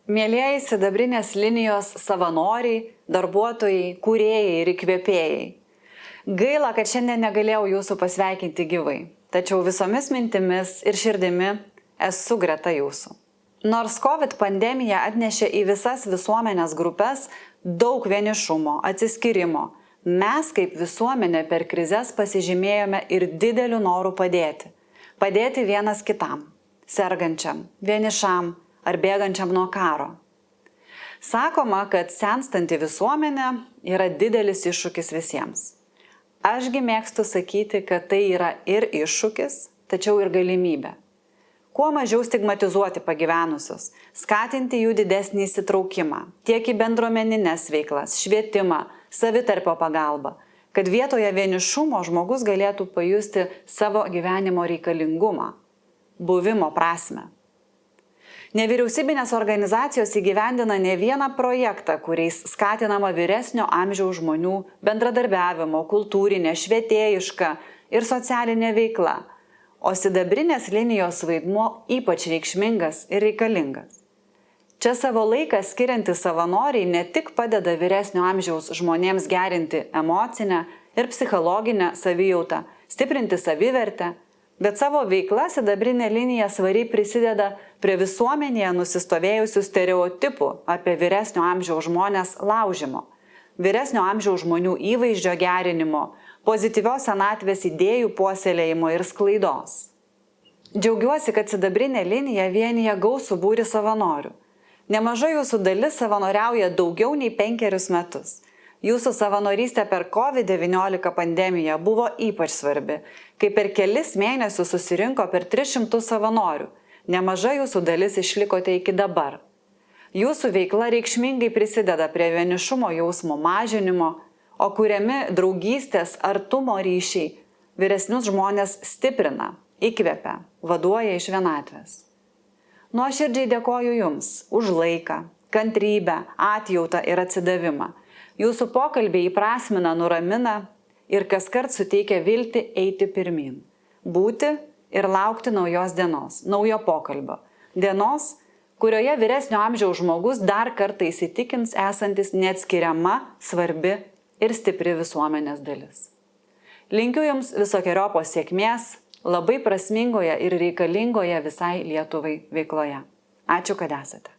Mielieji sidabrinės linijos savanoriai, darbuotojai, kūrėjai ir įkvėpėjai. Gaila, kad šiandien negalėjau jūsų pasveikinti gyvai, tačiau visomis mintimis ir širdimi esu greta jūsų. Nors COVID pandemija atnešė į visas visuomenės grupės daug vienišumo, atsiskyrimo, mes kaip visuomenė per krizes pasižymėjome ir dideliu noru padėti. Padėti vienas kitam, sergančiam, vienišam ar bėgančiam nuo karo. Sakoma, kad senstanti visuomenė yra didelis iššūkis visiems. Ašgi mėgstu sakyti, kad tai yra ir iššūkis, tačiau ir galimybė. Kuo mažiau stigmatizuoti pagyvenusius, skatinti jų didesnį įsitraukimą, tiek į bendruomeninės veiklas, švietimą, savitarpio pagalbą, kad vietoje vienišumo žmogus galėtų pajusti savo gyvenimo reikalingumą, buvimo prasmę. Nevyriausybinės organizacijos įgyvendina ne vieną projektą, kuriais skatinama vyresnio amžiaus žmonių bendradarbiavimo, kultūrinė, švietėjiška ir socialinė veikla, o sidabrinės linijos vaidmuo ypač reikšmingas ir reikalingas. Čia savo laiką skiriantys savanoriai ne tik padeda vyresnio amžiaus žmonėms gerinti emocinę ir psichologinę savijautą, stiprinti savivertę, bet savo veikla sidabrinė linija svariai prisideda prie visuomenėje nusistovėjusių stereotipų apie vyresnio amžiaus žmonės laužimo, vyresnio amžiaus žmonių įvaizdžio gerinimo, pozityvios senatvės idėjų puoselėjimo ir sklaidos. Džiaugiuosi, kad sidabrinė linija vienija gausų būrį savanorių. Nemaža jūsų dalis savanoriauja daugiau nei 5 metus. Jūsų savanorystė per COVID-19 pandemiją buvo ypač svarbi, kai per kelis mėnesius susirinko per 300 savanorių. Nemaža jūsų dalis išlikote iki dabar. Jūsų veikla reikšmingai prisideda prie vienišumo jausmo mažinimo, o kuriami draugystės, artumo ryšiai vyresnius žmonės stiprina, įkvepia, vaduoja iš vienatvės. Nuoširdžiai dėkoju Jums už laiką, kantrybę, atjautą ir atsidavimą. Jūsų pokalbiai įprasmina, nuramina ir kaskart suteikia viltį eiti pirmyn. Būti ir laukti naujos dienos, naujo pokalbio. Dienos, kurioje vyresnio amžiaus žmogus dar kartą įsitikins esantis neatskiriama, svarbi ir stipri visuomenės dalis. Linkiu Jums visokeriopos sėkmės, labai prasmingoje ir reikalingoje visai Lietuvai veikloje. Ačiū, kad esate.